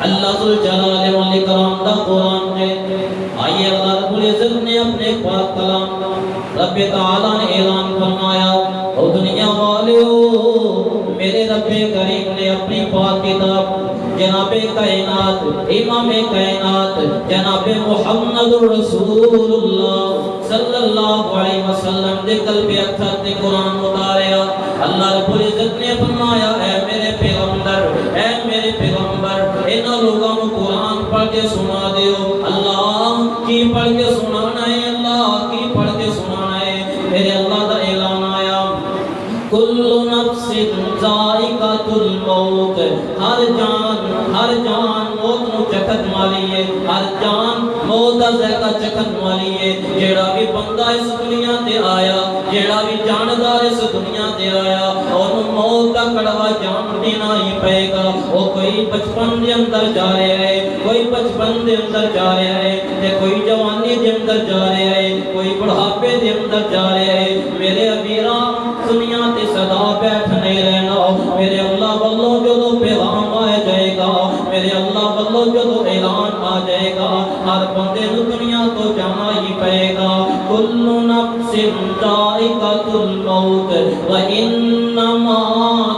اللہ ذوالجلال والاکرام دا قرآن ہے۔ آئیے اللہ رب العزت نے اپنے پاک کلام رب تعالیٰ نے اعلان فرمایا، او دنیا والیو میرے رب کریم نے اپنی پاک کتاب جناب کائنات امام کائنات جناب محمد رسول اللہ صلی اللہ علیہ وسلم دے قلب اطہر تے قرآن اتاریا۔ اللہ رب العزت نے فرمایا، اے میرے پیغمبر انہاں لوگوں کو قرآن پڑھ کے سنا دیو۔ اللہ کی پڑھ کے سنانا ہے، اللہ کی پڑھ کے سنانا ہے۔ میرے اللہ دا اعلان آیا، کل نفس ذائقۃ الموت، ہر جان موت نو چکھن والی ہے، ہر جان موت دا ذائقہ چکھن والی ہے۔ جیڑا بھی بندہ اس دنیا تے آیا، جیڑا بھی جاندار اس دنیا تے آیا، اور موت دا کڑوا جان دینا ہی پائے گا۔ وہ کوئی بچپن دے اندر جا رہا ہے، کوئی بچپن دے اندر جا رہا ہے، تے کوئی جوانی دے اندر جا رہا ہے، کوئی بڑھاپے دے اندر جا رہا ہے۔ میرے امیراں دنیا تے سدا بیٹھ نہیں رہنا، میرے اللہ واللہ جدو پیغام آ جائے گا، میرے اللہ واللہ جدو اعلان آ جائے گا، ہر بندے نو دنیا تو جانا ہی پائے گا۔ کل نفس ذائقۃ الموت وانما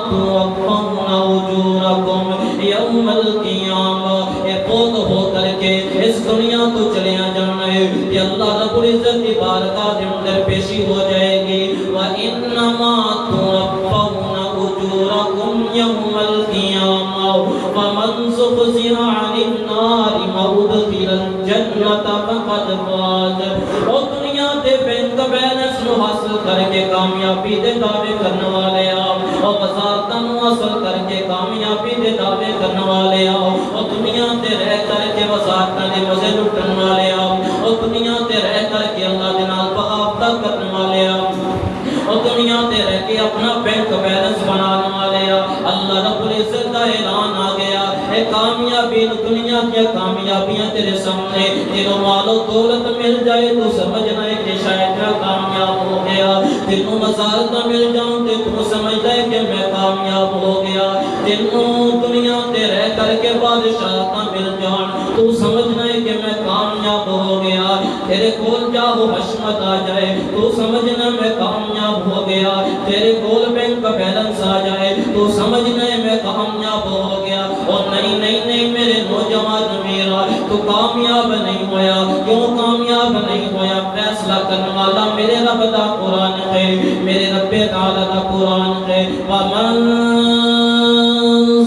توفون اجورکم یوم القیامہ۔ اے فوت ہو کر کے اس دنیا تو چلے جانا ہے، کہ اللہ رب العزت کی بارگاہ کے اندر پیشی ہو جائے گی۔ وانما توفون اجورکم یوم القیامہ فمن زحزح عن النار وادخل الجنۃ فقد فاز۔ اور دنیا دے بینک بیلنس نو حاصل کر کے کامیابی دے دعوے کرنے والے آؤ، اور وزارتاں نو حاصل کر کے کامیابی دے دعوے کرنے والے آؤ، اور دنیا تے رہ کر کے وزارتاں دے مزے لٹن والے آؤ، اور دنیا تے رہ کر کے اللہ دے نال بغاوتاں کرنے والے آؤ، اور دنیا تے رہ کے اپنا بینک بیلنس بنانے والے آؤ۔ اللہ رب العزت کا اعلان آ گیا، اے کامیابی دنیا کی کامیابیاں تیرے سامنے، تینوں مال و دولت مل جائے تو سمجھنا ہے کہ شاید میں کامیاب ہو گیا، تینوں وزارت مل جاؤں تو سمجھتا ہے کہ میں کامیاب ہو گیا، تینوں دنیا تے رہ کر کے بادشاہتاں مل جان تو سمجھنا ہے کہ میں کامیاب ہو گیا، تیرے کول جاؤ حشمت آ جائے تو سمجھنا میں کامیاب ہو گیا، تیرے کول بینک بیلنس آ جائے تو سمجھنا ہے میں کامیاب ہو گیا۔ اور نہیں نہیں نہیں میرے نوجوان میرا تو کامیاب نہیں ہویا، کیوں کامیاب نہیں ہویا؟ فیصلہ کرنے والا میرے رب دا قرآن ہے، میرے رب تعالی دا قرآن ہے۔ وَمَن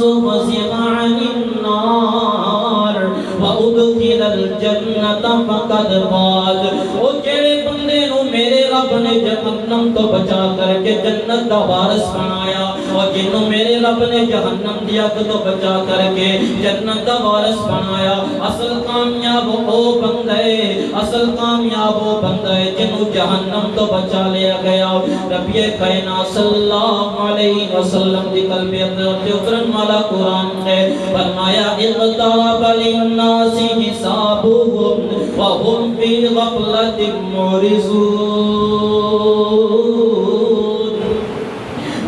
زُحْزِحَ عَنِ النَّارِ وَأُدْخِلَ الْجَنَّةَ فَقَدْ فَازَ۔ وہ جڑے بندے نو میرے رب نے جہنم تو بچا کر کے جنت دا وارث بنایا، اور جنوں میرے رب نے جہنم دی اگ تو بچا کر کے جنت دا وارث بنایا، اصل کامیاب وہ بندہ ہے، اصل کامیاب وہ بندہ ہے جنوں جہنم تو بچا لیا گیا۔ نبی کائنات صلی اللہ علیہ وسلم دی قلب اندر اترن والا قرآن ہے، فرمایا اقترب للناس حسابهم وهم في غفلة معرضون۔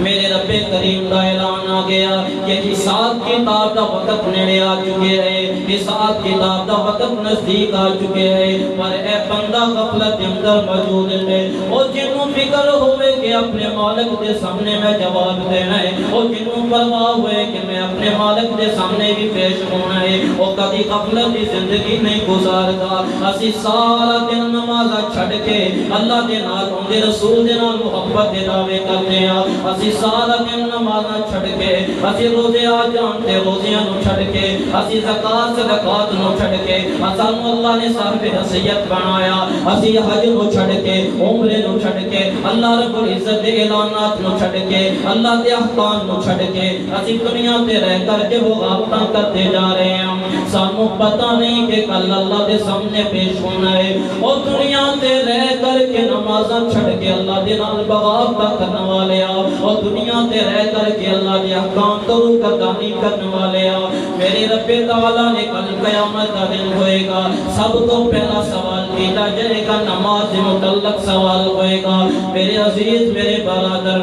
میرے رب کریم کا اعلان آ گیا کہ حساب کتاب دا وقت نیڑے آ چکے ہیں، حساب کتاب دا وقت نزدیک آ چکے ہیں، پر اے بندہ غفلت اندر موجود ہے۔ اور جنوں فکر ہوئے کہ اپنے مالک دے سامنے میں جواب دینا ہے، اور جنوں پرواہ ہوئے کہ میں اپنے مالک دے سامنے بھی پیش ہونا ہے، وہ کبھی غفلت دی زندگی نہیں گزارتا۔ اسی سارا دن نماز چھڑ کے اللہ دے نال اندے رسول دے نال محبت دے دعوے کرتے ہیں، اسی سارا دن نماز چھڑ کے، اسی روزے آ جانتے روزیاں نو چھڑ کے، اسی زکات صدقات نو چھڑ کے، اسانو اللہ نے صاحب حیثیت بنایا، اسی حج نو چھڑ کے، عمرے نو چھڑ کے، اللہ رب العزت دے اعلانات نو چھڑ کے، اللہ دے احکام نو چھڑ کے، اسی دنیا تے رہ کر کے وہ غلطیاں کرتے جا رہے ہیں۔ سانو پتہ نہیں کہ کل اللہ دے سامنے پیش ہونا ہے، اور دنیا تے رہ کر کے نمازاں چھڑ کے اللہ دے نال بغاوت کرنے والے آ، اور دنیا تے رہ کر کے اللہ دے احکام تو روکردانی کرنے والے آ۔ میرے رب تعالیٰ نے کل قیامت کا دن ہوئے گا، سب تو پہلا سوال کیا جائے گا، نماز سے متعلق سوال ہوئے گا۔ میرے عزیز میرے برادر،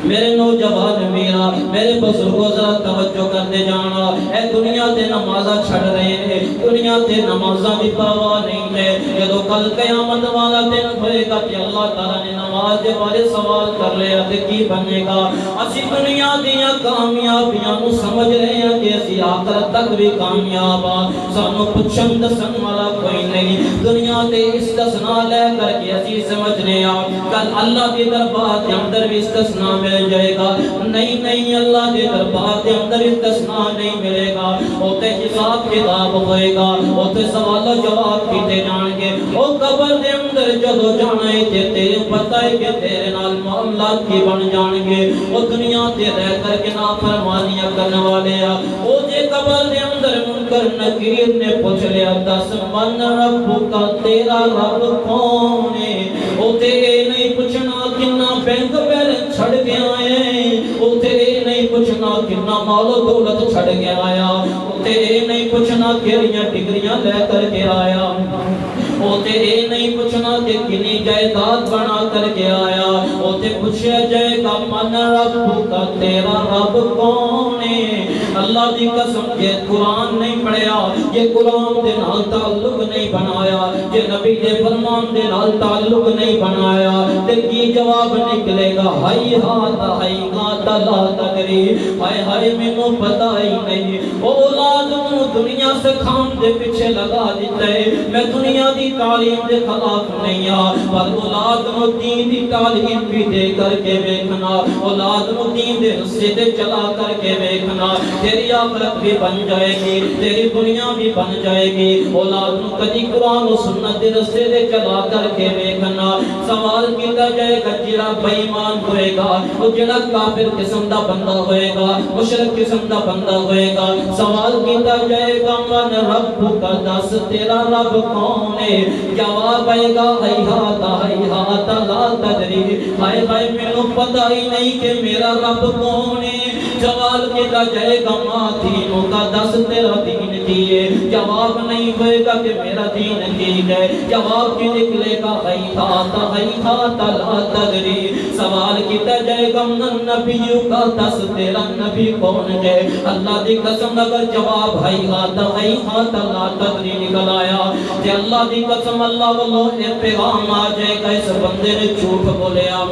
میرے نوجوان میرا میرے بزرگوں ذرا توجہ کرتے جانا اے دنیا تے نمازاں چھڑ رہے ہیں دنیا تے نمازاں دی پرواہ نہیں ہے جدو کل قیامت والا دن ہوئے گا کہ اللہ تعالیٰ نے نماز دے بارے سوال کر لیا تے کی بنے گا اسی دنیا دیاں کامیابیاں نو سمجھ رہے ہیں کہ اسی آخرت تک بھی کامیاب سانو پچھن دسن والا کوئی نہیں دنیا تے استثناء لے کر کے اسی سمجھنے کل اللہ کے دربار کے اندر بھی استثناء مل جائے گا نہیں اللہ کے دربار کے اندر استثناء نہیں ملے گا اوتے حساب کتاب ہوئے گا اوتے سوال و جواب کیتے جان گے او قبر دے اندر جدو جانا ہے تے تیرے پتہ ہے کہ تیرے نال معاملات کی بن جان گے او دنیا تے رہ کر کے نافرمانیاں کرنے والے او جے قبر دے اندر منکر نکیر نے پوچھ لیا دس من رب کا تیرا رب کون ہے او تے نہیں پوچھنا کنا بینک بیلنس چھڑ کے آئے او تے نہیں پوچھنا کنا مال و دولت چھڑ کے آیا او تے نہیں پوچھنا کیڑیاں ڈگریاں لے کر کے آیا او تے نہیں پوچھنا کہ کنی جائیداد بنا کر کے آیا او تے پوچھا جائے گا من رب کا تیرا رب کون ہے اللہ دی قسم یہ قرآن نہیں پڑھیا یہ قرآن دے نال تعلق نہیں بنایا یہ نبی دے فرمان دے نال تعلق نہیں بنایا تے کی جواب نکلے گا ہائی ہاتھ لا تدری ہائے مینوں پتہ ہی نہیں اولاد نوں دنیا سے کھان دے پیچھے لگا دیتا ہے میں دنیا دی تعلیم دے خلاف نہیں پر اولاد نوں دین دی تعلیم بھی دے کر کے دیکھنا اولاد نوں دین دے رستے تے چلا کر کے دیکھنا تیری آخرت بھی بن جائے گی تیری دنیا بھی بن جائے گی اولاد نوں کدی قرآن و سنت دے رستے تے چلا کر کے دیکھنا سوال کیتا جائے گا جڑا بے ایمان ہوئے گا او جڑا کافر قسم دا بندہ ہوئے گا مشرک قسم دا بندہ ہوئے گا سوال کیتا جائے گا من رب کا دس تیرا رب کون ہے جواب آئے گا ہاتھ لا تدری ہائے مینوں پتہ ہی نہیں کہ میرا رب کون ہے سوال کیتا جائے گا ماں دینوں کا دس تیرا دین کی ہے جواب نہیں ہوئے گا کہ میرا دین کی ہے جواب کی نکلے گا ہاتھ لا تدری سوال کیتا جائے گا من نبیوں کا دس تیرا نبی کون ہے اللہ دی قسم اگر جواب ہاتھ لا تدری نکل آیا کہ اللہ دی قسم اللہ واللہ ایک پیغام آ جائے گا اس بندے نے جھوٹ بولیا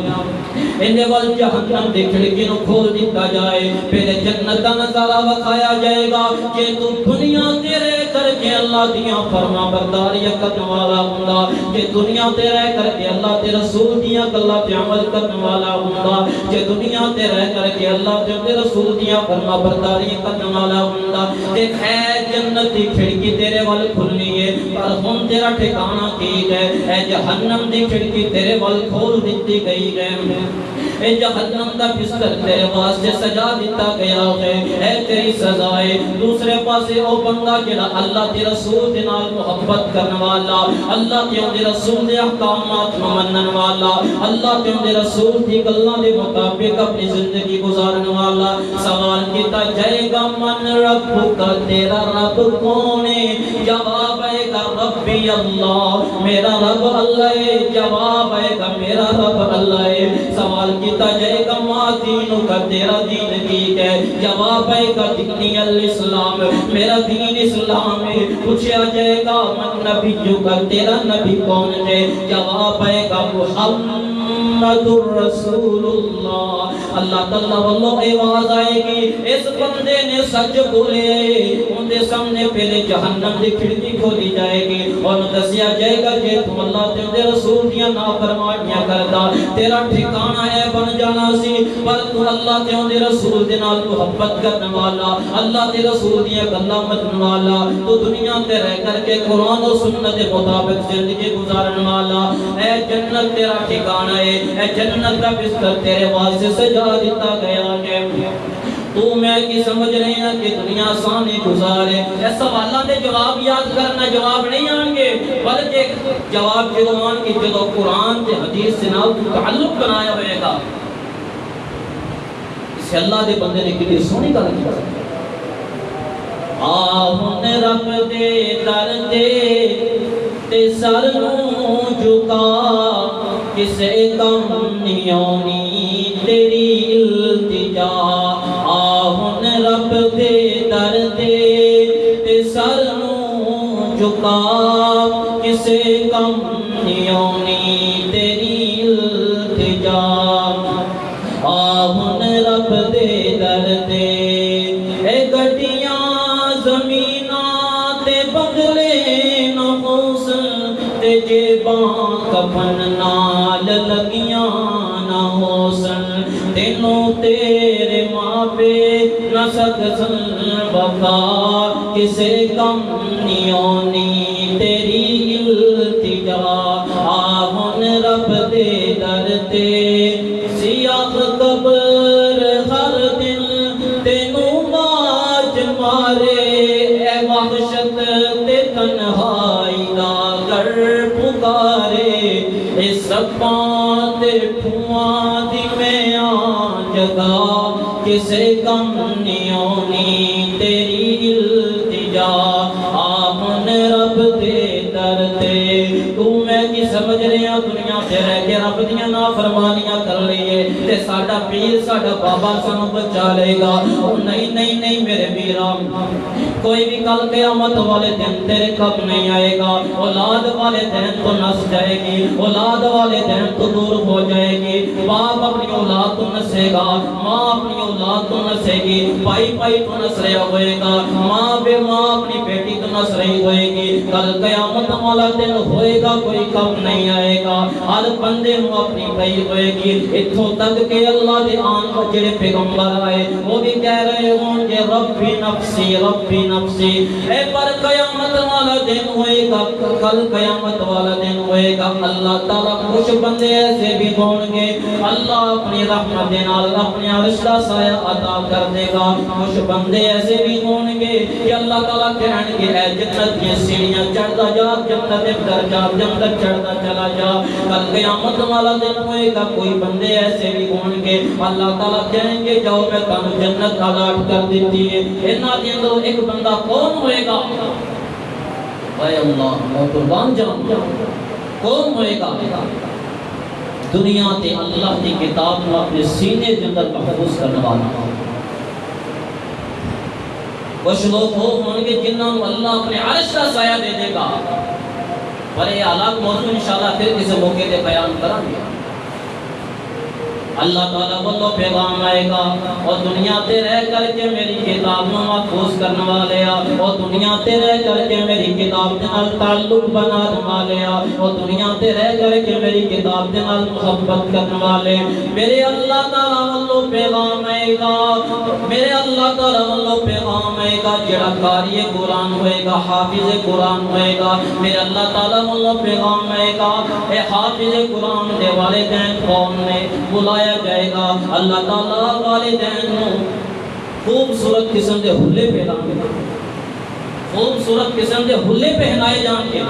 اندے وال جہنم دی کھڑکی نو کھول دیتا جائے پہلے جنت دا نظارہ وکھایا جائے گا کہ تو دنیا تے رہ کر کے اللہ دیاں فرما برداریاں کرنے والا ہوندا کہ دنیا تے رہ کر کے اللہ تے رسول دیاں گلاں تے عمل کرنے والا ہوندا کہ دنیا تے رہ کر کے اللہ تے رسول دیاں فرما برداریاں کرنے والا ہوندا تے اے جنت دی کھڑکی تیرے وال کھلنی ہے پر ہن تیرا ٹھکانہ کی ہے اے جہنم دی کھڑکی تیرے وال کھول دتی گئی ہے اے جہنم دا بستر تیرے واسطے سجا دیتا گیا ہے اے تیری سزا ہے دوسرے پاسے او بندہ جڑا اللہ کے رسول دے نال محبت کرنے والا اللہ کے رسول دے احکامات منن والا اللہ کے رسول دی گلاں دے مطابق اپنی زندگی گزارنے والا سوال کیتا جائے گا من رب کا تیرا رب کون ہے جواب آئے گا ربی اللہ میرا رب اللہ ہے جواب آئے گا میرا رب اللہ ہے سوال کیتا جائے گا ما دینوں کا تیرا دین کی ہے جواب آئے گا دینی الاسلام میرا دین اسلام ہے پوچھا جائے گا من نبیوں کا تیرا نبی کون ہے جواب آئے گا محمد رسول اللہ اللہ تعالیٰ واللہ آواز آئے گی اس بندے نے سچ بولے ان دے سامنے پہلے جہنم دی کھڑکی کھولی جائے گی اور دسیا جائے گا کہ تم اللہ تے رسول دیاں نافرمانیاں کردا تیرا ٹھکانہ ہے بن جانا سی پر تو اللہ تے رسول دے نال محبت کرنے والا اللہ تے رسول دیاں گلاں منن والا تو دنیا تے رہ کر کے قرآن و سنت کے مطابق زندگی گزارنے والا اے جنت تیرا ٹھکانہ ہے اے جنت کا بستر تیرے واسطے سجا دیتا گیا ہے تو میں کی سمجھ رہے ہیں کہ دنیا آسانی گزارے اے سوالاں دے جواب یاد کرنا جواب نہیں آن گے بلکہ جواب جدو آن کی جدو قرآن تے حدیث سے نال تعلق بنایا ہوئے گا اسے اللہ دے بندے نے کتنی سونی گل کی آہن رب دے در تے سر نوں جھکا کسے کم نہیں آنی تے تیری التجا آہن رب دے در دے تے سر نو جھکا کسے کم نیونی تیری التجا آہن رب دے در دے اے گڈیاں زمیناں تے بغلے نفوس تے جیباں کفن نال لگیاں نہ ہوسن تینوں تیرے ماں پہ نہ سکسن وفا کسے کم نیونی تیری التجا آہن رب دے در تے سیاہ قبر ہر دن تینوں باج مارے اے وحشت تے تنہائی دا گر پکارے اے سپاں تے پھواں دی میں آن جگہ کسے کم نیونی تیری التجا آہن رب دے در تے تو میں کی سمجھ رہا دنیا تے رہ کے رب دیاں نافرمانیاں کر لیے تے ساڈا پیر ساڈا بابا سانو بچا لے گا نہیں نہیں نہیں میرے میرام کوئی بھی کل قیامت والے دن تیرے کب نہیں آئے گا اولاد والے دن تو نس جائے گی اولاد والے دن تو دور ہو جائے گی باپ اپنی اولاد تو نسے گا ماں اپنی اولاد تو نسے گی بھائی بھائی تو نس رہا ہوئے گا ماں بے ماں اپنی بیٹی تو نس رہی ہوئے گی کل قیامت والا دن ہوئے گا کوئی کب نہیں آئے گا ہر بندے نو اپنی گئی ہوئے گی اتھوں تک کہ اللہ دے آن جڑے پیغمبر آئے وہ بھی کہہ رہے ہوں کہ ربی نفسی اے پر قیامت والا دن ہوئے گا کل قیامت والا دن ہوئے گا اللہ تعالیٰ کچھ بندے ایسے بھی ہوں گے اللہ اپنی رحمت نال اپنے عرش کا سایہ عطا کر دے گا کچھ بندے ایسے بھی ہوں گے کہ اللہ تعالیٰ کہیں گے اے جنت کی سیڑھیاں چڑھتا جا جنت در جا جنت چڑھتا چلا جا کل قیامت والا دن ہوئے گا کوئی بندے ایسے بھی ہوں گے اللہ تعالیٰ کہیں گے جاؤ میں تم جنت الاٹ کر دیتی ہے انہاں دے اندر ایک بندہ کون ہوئے گا اے اللہ میں قربان جاؤں کون ہوئے گا دنیا تے اللہ کی کتاب کو اپنے سینے کے اندر محفوظ کرنے والا کچھ لوگ ہوں گے جنہوں اللہ اپنے عرش کا سایہ دے دے گا پر یہ الگ موضوع انشاءاللہ پھر کسی موقع تے بیان کریں گے اللہ تعالیٰ واللہ پیغام آئے گا اور دنیا تے رہ کر کے میری کتاب میں محفوظ کرنے والے اور دنیا تے رہ کر کے میری کتاب دے نال تعلق بنانے والے اور دنیا تے رہ کر کے میری کتاب دے نال محبت کرنے والے میرے اللہ تعالیٰ واللہ پیغام آئے گا میرے اللہ تعالیٰ واللہ پیغام آئے گا جڑا قاری قرآن ہوئے گا حافظ قرآن ہوئے گا میرے اللہ تعالیٰ واللہ پیغام آئے گا اے حافظ قرآن دے والدین قوم نے بلایا جائے گا اللہ تعالیٰ والدین کو خوبصورت قسم دے حلے پہنائے گا خوبصورت قسم دے حلے پہنائے جان کے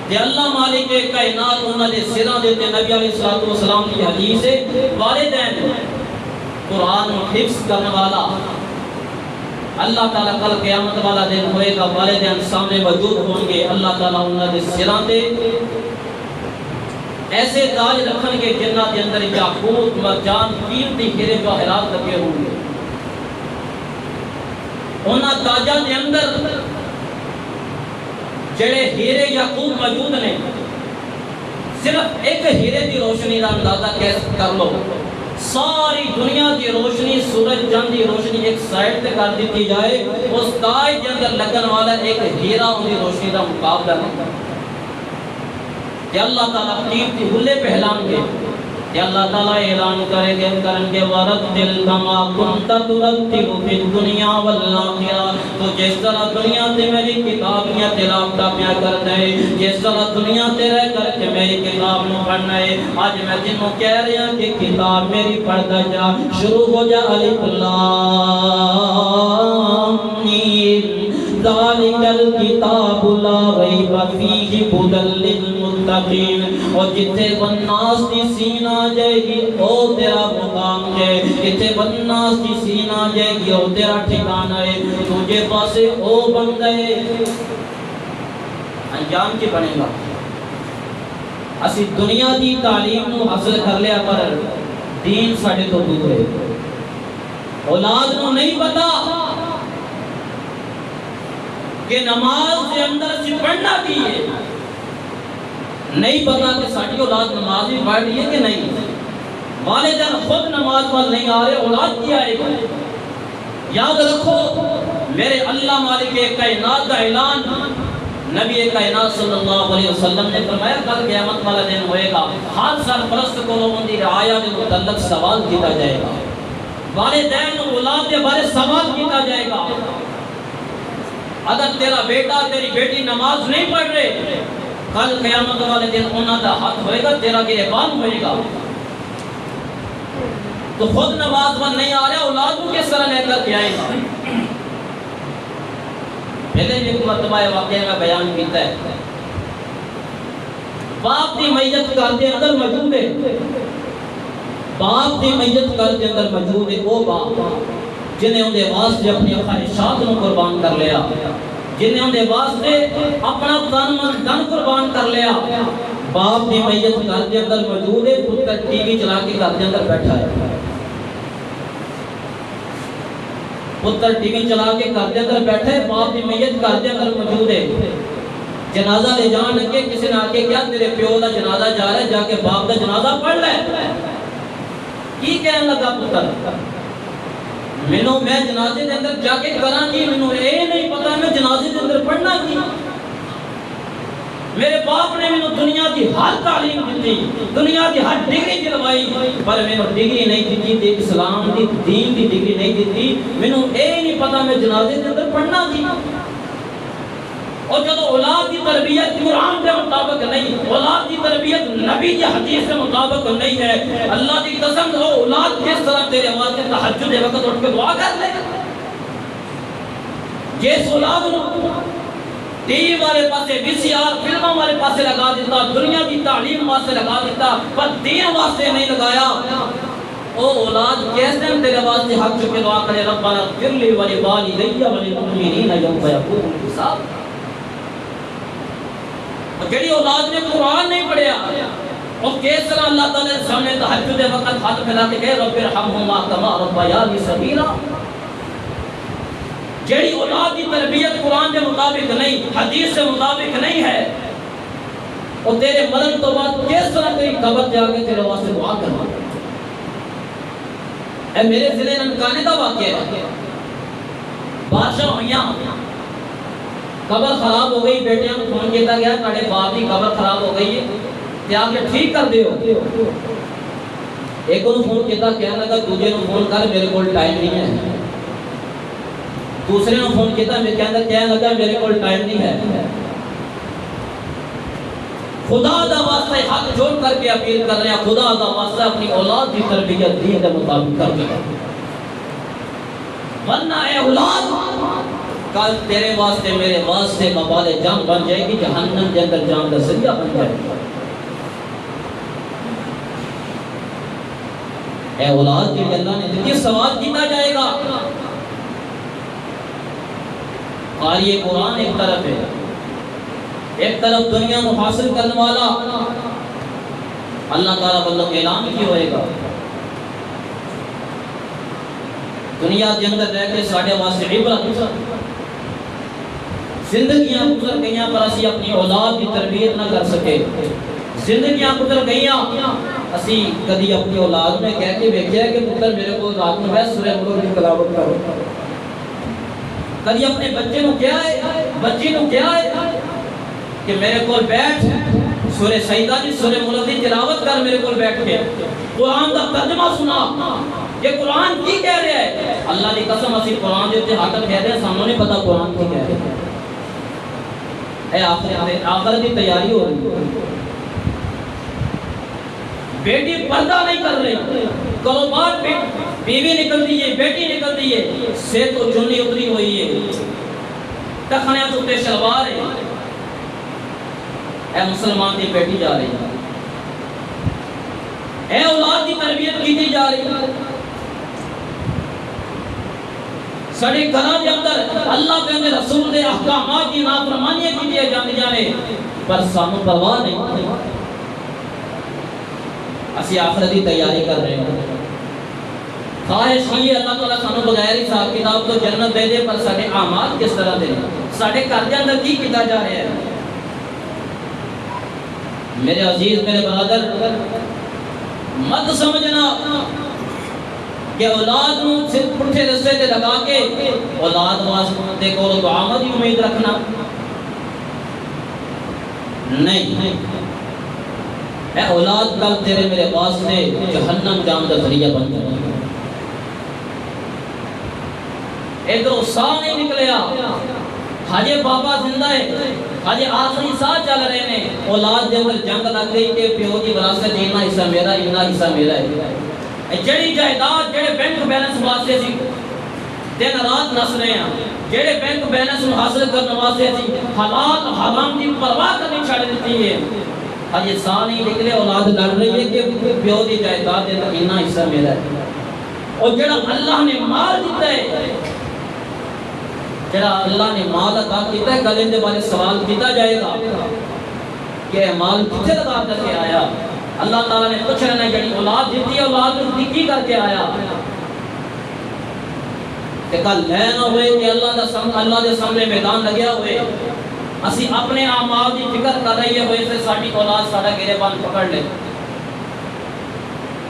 کہ اللہ مالک کائنات انہاں دے سراں دے تے نبی علیہ الصلوۃ والسلام کی حدیث ہے والدین قرآن حفظ کرنے والا اللہ تعالیٰ کل قیامت والا دن ہوئے گا والدین سامنے موجود ہوں گے اللہ تعالیٰ انہاں دے سراں دے ایسے تاج رکھن کے جنات کے اندر یاقوت مرجان قیمتی ہیرے جواہرات لگے ہوں گے انہاں تاجاں دے اندر جڑے ہیرے یاقوت موجود نے صرف ایک ہیرے دی روشنی دا اندازہ کیسے کر لو ساری دنیا کی روشنی سورج چاند کی روشنی ایک سائڈ تے کر دیتی جائے اس تاج کے اندر لگن والا ایک ہیرا ان کی روشنی دا مقابلہ نہیں کہ اللہ تعالیٰ قیمتی حلے پہلان گے کہ اللہ تعالیٰ اعلان کریں گے وَرَتِّلْ كَمَا كُنْتَ تُرَتِّلُ فِي الدُّنْيَا وَالْآخِرَةِ تو جس طرح دنیا تے میری کتابیاں تلاوت پیا کرتا ہے جس طرح دنیا تے رہ کر کے میری کتاب نو پڑھنا ہے آج میں جنہوں کہہ رہا کہ کتاب میری پڑھتا جا شروع ہو جا الف لام میم ذالک الکتاب لا ریب فیہ ھدی للمتقین اور جتھے بناس دی سین آ جائے گی او تیرا مقام ہے جتھے بناس دی سین آ جائے گی او تیرا ٹھکانہ ہے تجھے پاسے او بندے انجام کی بنے گا اسی دنیا دی تعلیم نو حاصل کر لیا پر دین ساڈے تو دور ہے. اولاد نو نہیں پتا کہ نماز کے اندر اسی پڑھنا کی ہے. نہیں پتا کہ ساڈی اولاد نماز بھی پڑھ رہی ہے کہ نہیں. والدین خود نماز پڑھ نہیں آ رہے, اولاد کی آئے گی. یاد رکھو میرے اللہ مالک کائنات کا اعلان نبی کائنات صلی اللہ علیہ وسلم نے فرمایا کل قیامت والا دن ہوئے گا, ہر سرپرست کو لوگوں کی رعایا کے متعلق سوال کیا جائے گا. والدین اولاد کے بارے سوال کیا جائے گا. اگر تیرا بیٹا تیری بیٹی نماز نہیں پڑھ رہے, کل قیامت والے دن انہاں دا حق ہوئے گا, تیرا گریبان ہوئے گا. تو خود نماز پر نہیں آ رہا, اولاد کو کس طرح لے کر کے آئے گا. پہلے بھی ایک مرتبہ واقعہ کا بیان کیتا ہے. باپ کی میت گھر کے اندر موجود ہے, باپ کی میت گھر کے اندر موجود ہے. وہ باپ جنہیں اندے واسطے اپنی خواہشات کو قربان کر لیا, جنہیں اندے واسطے اپنا تن قربان کر لیا. باپ کی میت گھر کے اندر موجود ہے, پتر ٹی وی چلا کے گھر کے اندر بیٹھا ہے. پتر ٹی وی چلا کے گھر کے اندر بیٹھے, باپ کی میت گھر کے اندر موجود ہے. جنازہ لے جان لگے, کسی نے آ کے کیا تیرے پیو کا جنازہ جا رہا ہے, جا کے باپ کا جنازہ پڑھ لے. کی کہنے لگا پتر, میں جنازے کے اندر جا کے کراں کی, مینوں اے نہیں پتا میں جنازے کے اندر پڑھنا کی. میرے باپ نے مینوں دنیا کی ہر تعلیم دیتی, دنیا کی ہر ڈگری دلوائی, پر مینوں ڈگری نہیں دیتی, اسلام دی دین دی ڈگری نہیں دیتی. مینوں اے نہیں پتا میں جنازے کے اندر پڑھنا کی. اور جب اولاد کی تربیت قرآن کے مطابق نہیں, اولاد کی تربیت نبی کی حدیث کے مطابق نہیں ہے, اللہ کی قسم ہو اولاد کس طرح تیرے واسطے تہجد کے وقت اٹھ کے دعا کر لے. جس اولاد کو ٹی وی والے پاسے, وی سی آر فلموں والے پاسے لگا دیتا, دنیا کی تعلیم واسطے لگا دیتا, پر دین واسطے نہیں لگایا, او اولاد کیسے تیرے واسطے حق چکے دعا کرے, ربنا اغفر لی ولوالدی وللمؤمنین یوم یقوم الحساب. جڑی اولاد نے قرآن نہیں پڑھیا, اور کس طرح اللہ تعالی نے سامنے تہجد کے وقت ہاتھ پھیلا کے کہے رب ارحمہما کما ربیانی صغیرا. جڑی اولاد کی تربیت قرآن کے مطابق نہیں, حدیث کے مطابق نہیں ہے, اور تیرے مرن تو بعد کس طرح تیری قبر جا کے تیرے واسطے دعا کرنا. اے میرے ضلع ننکانے کا واقعہ ہے. بادشاہ ہویاں, قبر خراب ہو گئی, بیٹیاں کو فون کیتا گیا تاڑے باپ کی قبر خراب ہو گئی ہے, تے آ کے ٹھیک کر دیو. ایک کو فون کیتا, کہنے لگا دوسرے کو فون کر, میرے کول ٹائم نہیں ہے. دوسرے نے فون کیتا, میں کہنے لگا میرے کول ٹائم نہیں ہے. خدا دا واسطہ ہاتھ جوڑ کر کے اپیل کر رہے ہیں, خدا دا واسطہ اپنی اولاد کی تربیت دین کے مطابق کر دے, ورنہ اے اولاد کل تیرے واسطے میرے واسطے مبال جان بن جائے گی, جہنم کے اندر جان کا ذریعہ بن جائے گی. اے اولاد جی اللہ نے دیکھی سوال کیتا جائے گا. قاری قرآن ایک طرف ہے, ایک طرف دنیا کو حاصل کرنے والا اللہ تعالیٰ بلّہ اعلان کی ہوئے گا. دنیا کے اندر رہ کے ساڑھے واسطے عبرت, زندگیاں گزر گئیاں پر اسی اپنی اولاد کی تربیت نہ کر سکے. زندگیاں گزر گئیاں, اسی کدی اپنی اولاد میں کہہ کے بیکھیا ہے کہ پتر میرے کو رات میں بیٹھ سورہ ملک کی تلاوت کرو. کدی اپنے بچے کو کیا ہے, بچی کو کیا ہے کہ میرے کو بیٹھ سورہ سجدہ دی سورہ ملک کی تلاوت کر, میرے کو بیٹھ کے قرآن کا ترجمہ سنا. یہ قرآن کی کہہ رہا ہے, اللہ کی قسم اسی قرآن دے تے ہاتھ کہہ رہے ہیں, سامنے نہیں پتا قرآن کی کہہ رہے ہیں. اے آخرت کی تیاری ہو رہی ہے. بیٹی پردہ نہیں کر رہی, کاروبار بیوی نکلتی ہے, بیٹی نکلتی ہے, سے تو چنی اتری ہوئی ہے, ٹخنیاں تو تے شلوار ہے. اے مسلمان کی بیٹی جا رہی ہے, اے اولاد کی تربیت کی جا رہی ہے. سڑے گھراں دے اندر اللہ کے اندر رسول دے احکامات کی نافرمانیاں کی جاندی جانے, پر سانو پرواہ نہیں. اسی آخرت کی تیاری کر رہے ہیں. خواہش یہ اللہ تعالیٰ سانو بغیر حساب کتاب تو جنت دے دے، پر سارے اعمال کس طرح دے سارے گھر کے اندر کی کیتا جا رہا ہے. میرے عزیز میرے برادر، مت سمجھنا کہ اولاد نو صرف پٹھے رستے تے لگا کے اولاد واسطے کو دعا مت امید رکھنا. نہیں، اے اولاد کل تیرے میرے واسطے جہنم جان کا ذریعہ بن جائے. ادھر ساہ نہیں نکلیا، حاجے بابا زندہ ہے، حاجے آخری ساہ چل رہے ہیں، اولاد دے اندر جنگ لگ گئی کہ پیو کی وراثت اتنا حصہ میرا، اتنا حصہ میرا ہے. جڑی جائیداد جڑے بینک بیلنس واسطے سی دن رات نس رہے ہیں، جڑے بینک بیلنس حاصل کرنے واسطے سی حالات حرام کی پرواہ کرنی چھڑ دیتی ہے. حاجے ساہ نہیں نکلے، اولاد لڑ رہی ہے کہ پیو کی جائیداد دے اندر اتنا حصہ میرا ہے. اور جڑا اللہ نے مال دیتا ہے، جڑا اللہ نے مال عطا کیتا ہے، کل ان دے بارے سوال کیتا جائے گا کہ مال کتنے لگا کر کے آیا. اللہ تعالیٰ نے پوچھ رہنا ہے جڑی اولاد دیتی ہے، اولاد کی کر کے آیا. کہ کل ہے نہ ہوئے کہ اللہ دے سامنے میدان لگیا ہوئے، اسی اپنے اعمال کی فکر کر رہی ہوئے سے ساڈی اولاد ساڈا گریبان پکڑ لے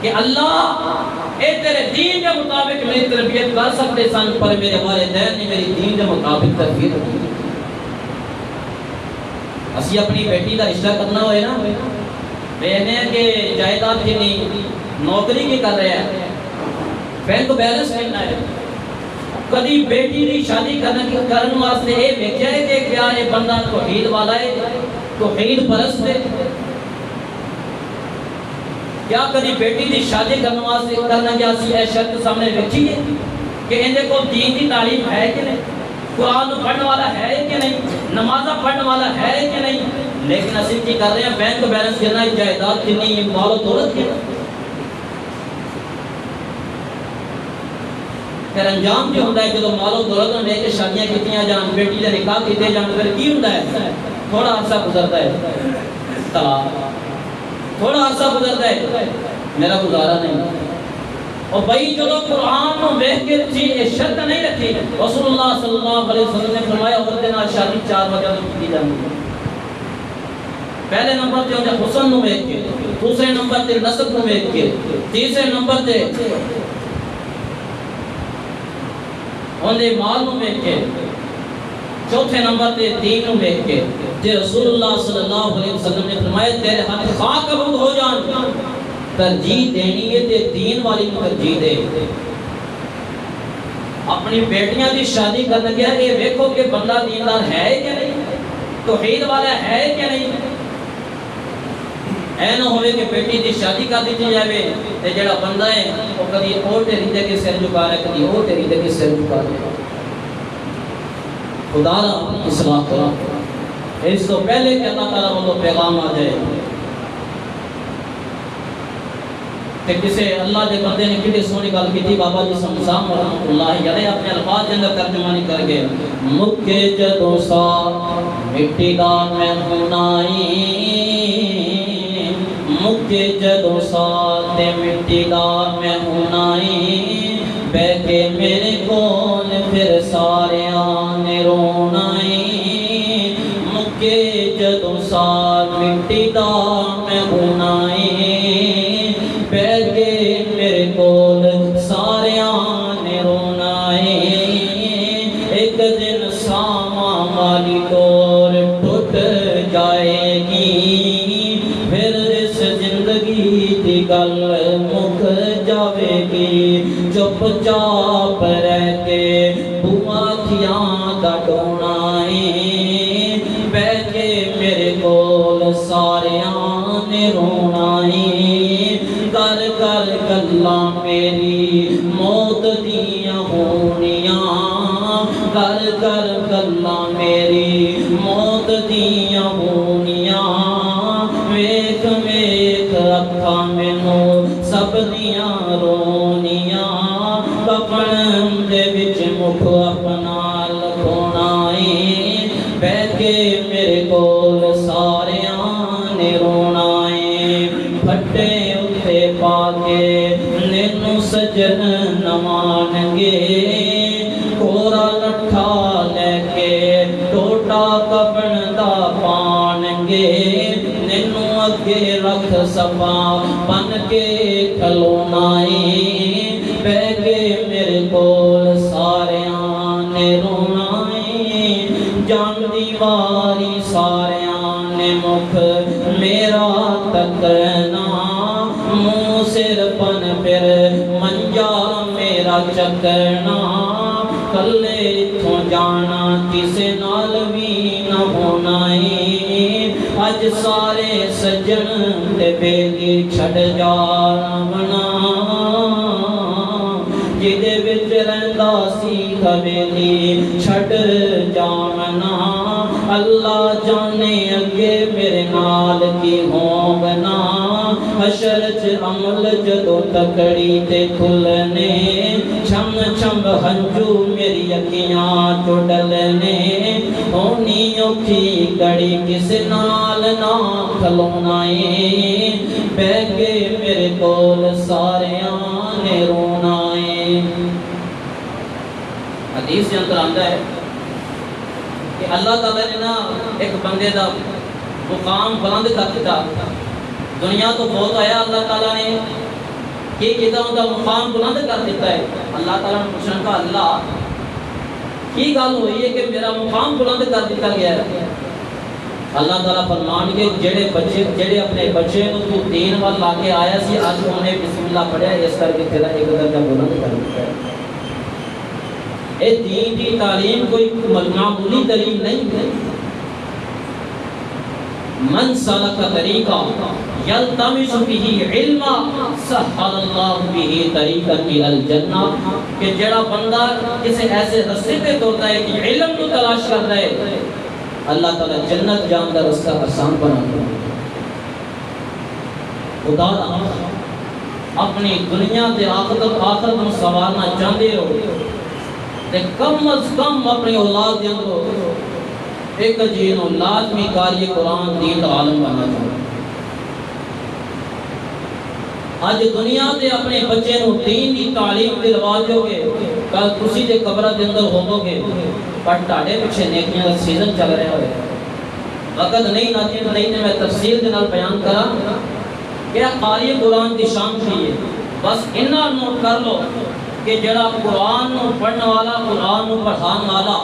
کہ اللہ اے تیرے دین کے مطابق میری تربیت کر سکتے سن، پر میرے والدین نے میری دین کے مطابق تربیت کی. اسی اپنی بیٹی کا رشتہ کرنا ہوئے نا، بینے کہ جائیداد کی نہیں، نوکری کی کر رہے ہیں، بینک بیلنس کرنا ہے. کدی بیٹی دی شادی کرنے واسطے یہ دیکھا ہے کہ کیا یہ بندہ توحید والا ہے، توحید پرست ہے؟ کیا کدی بیٹی دی شادی کرنے واسطے کرنا کیا سی اے شرط سامنے رکھی ہے کہ اندے کو دین کی تعلیم ہے کہ نہیں، قرآن پڑھنے والا ہے کہ نہیں، نمازہ پڑھنے والا ہے کہ نہیں. لیکن اسی کی کر رہے ہیں بینک بیلنس کرنا، جائیداد کنی، مال و دولت کی. پھر انجام کیا ہوتا ہے جب مال و دولت میں لے کے شادیاں کیتیاں جان، بیٹی دے نکاح کیتے جان، پھر کی ہوتا ہے؟ تھوڑا عرصہ گزرتا ہے طلاق، تھوڑا عرصہ گزرتا ہے میرا گزارا نہیں. اور بھائی جو قرآن کو دیکھ کے تھی یہ شرط نہیں رکھی. رسول اللہ صلی اللہ علیہ وسلم نے فرمایا عورت نال شادی 4 وجہ تو کی جاتی ہے. پہلے نمبر تے ہوتا حسن نو ویکھ کے، دوسرے نمبر تے نسب نو ویکھ کے، تیسرے نمبر تے اندے مال نو ویکھ کے، چوتھے نمبر تے دین نو ویکھ کے. تے رسول اللہ صلی اللہ علیہ وسلم نے فرمایا تیرے ہاتھ خاک قبول ہو جان، ترجیح دینی ہے تے دین والی کو ترجیح دے. اپنی بیٹیاں دی شادی کرنے گیا یہ ویکھو کہ بندہ دیندار ہے کہ نہیں، توحید والا ہے کہ نہیں. اے نہ ہوئے کہ بیٹی دی شادی کر دی جائے تے جڑا بندہ ہے وہ کبھی اور تیری دے کے سر جھکا رہا ہے، کبھی اور تیری دے کے سر جھکا رہا ہے. خدا را اصلاح کرا اس تو پہلے کہ اللہ تعالیٰ وہ پیغام آ جائے کہ کسے اللہ دے بندے نے کتنی سونی گل کی تھی. بابا جی سمسام رحمۃ اللہ علیہ اپنے الفاظ کے اندر ترجمانی کر کے مکے جدوں سا مٹی دا میں ہونائی، مکے جدوں سا تے مٹی دا میں ہونائی، بہ کے میرے کول پھر سارے آنے رونائی. مکے جدوں سا مٹی دا میں ہونائی، بہ کے میرے کول سارے آنے رونائی. ایک دن ساواں والی ڈور ٹوٹ جائے گی، پھر اس زندگی دی گل مک جاوے گی. چپ چاپ رہ کے بوآکھیاں دا ڈونائی، بہ کے میرے کول سارے آنے رونائی. کر کر گلاں میری موت دیاں ہونیاں، کر کر گلاں میری موت دیاں ہونیاں. ویکھ ویکھ اکھاں مینوں سب دیاں رونیاں، کفن دے وچ مکھ اپنا لکھونائی، بہ کے میرے کول سارے آنے رونائی. پھٹے اتھے کفن دا پان گے نینو اگے رکھ سپا بن کے کھلونا بہ کے میرے کول ساریاں نے رونا جان دیواری ساریاں نے مکھ میرا تکنا منہ سر پن پھر منجا میرا چکنا کلے اتھوں جانا کسے نال بھی نہ ہونا اج سارے سجن تے بیلی چھڑ جانا بنا جدے وچ رہندا سی حویلی چھڑ جانا اللہ جانے اگے میرے نال کی ہوگنا حشر چ عمل جدو تکڑی تے کھلنے چھم چھم ہنجو میری اکھیاں تو ڈلنے ہونی اوکھی کڑی کس نال نہ کھلونا بہ کے میرے کول ساریاں نے رونا حدیث کے اندر آتا ہے کہ اللہ تعالیٰ نے نا ایک بندے دا مقام بلند کر دیتا دنیا تو بہت آیا اللہ تعالیٰ نے کہ کہتا ان کا مقام بلند کر دیتا ہے اللہ تعالیٰ نے پوچھنا کہ اللہ کی گل ہوئی ہے کہ میرا مقام بلند کر دیتا گیا ہے اللہ تعالیٰ فرمان کے جڑے اپنے بچے کو تو دین وال لا کے آیا سی آج انہیں بسم اللہ پڑھیا اس کر کے تیرا ایک درجہ بلند کر دیتا ہے اے دین کی تعلیم کوئی معمولی دلیل نہیں ہے من سلک طریقہ یلتمس به علما سہل اللہ به طریقا الی الجنہ کہ جڑا بندہ کسی ایسے راستے پہ توڑتا ہے کہ علم کو تلاش کر رہا ہے اللہ تعالیٰ جنت جان کا راستہ آسان بنا دے خدا اپنی دنیا تے آخرت میں سوارنا چاہتے ہو تے کم از کم اپنی اولاد دے اندر ایک جینو لازمی کاری قرآن دین دا عالم بنا چاہتے آج دنیا تے اپنے بچے نو دین دی تعلیم دے رواج ہو گے کل کسی دے قبرہ دے اندر ہو گے پر ٹاڑے پچھے نیکیاں دا سیزن چل رہے ہوئے وقت نہیں میں تفصیل دے نال بیان کرا کہ قاری قرآن دی شان کی ہے بس انہا نوٹ کر لو کہ جڑا قرآن نو پڑھنے والا قرآن نو پڑھان والا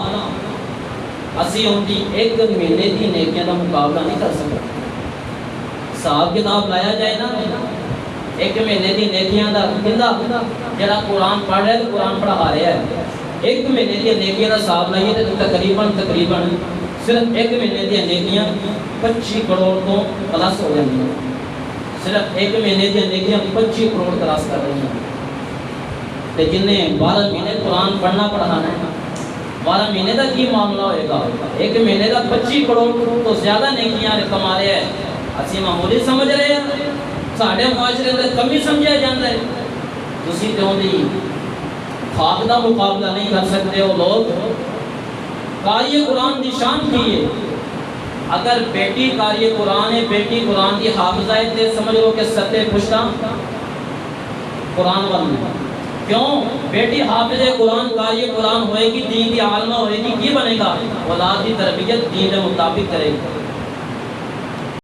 اسی ہوندی ایک مہینے دی نیکیاں دا مقابلہ نہیں کر سکتا صاحب کتاب لایا جائے نا ایک مہینے دی نیکیاں دا کندہ جڑا قرآن پڑھ رہے تو قرآن پڑھا رہے ہیں ایک مہینے دی نیکیاں دا صاحب لائیے تو تقریباً صرف ایک مہینے دی نیکیاں 25 کروڑ کو پلس ہو جاتی ہیں صرف ایک مہینے دی نیکیاں 25 کروڑ کراس کر رہی ہیں تے جنہیں 12 مہینے قرآن پڑھنا پڑھانا ہے 12 مہینے دا کی معاملہ ہوئے گا ایک مہینے دا 25 کروڑ تو زیادہ نیکیاں کما رہے ہیں اسی معمولی سمجھ رہے ہیں ساڑھے معاشرے اندر کمی سمجھا جاندہ ہے تسی تے ہوندی خاک دا مقابلہ نہیں کر سکتے ہو لوگ قاری قرآن دی شان کی ہے اگر بیٹی قاری قرآن ہے بیٹی قرآن دی حافظہ ہے تے سمجھ لو کہ ستے پشتہ قرآن والنے کیوں بیٹی حافظ قرآن قاری قرآن ہوئے گی دین دی عالمہ ہوئے گی کی بنے گا اولاد دی تربیت دین دے مطابق کرے گی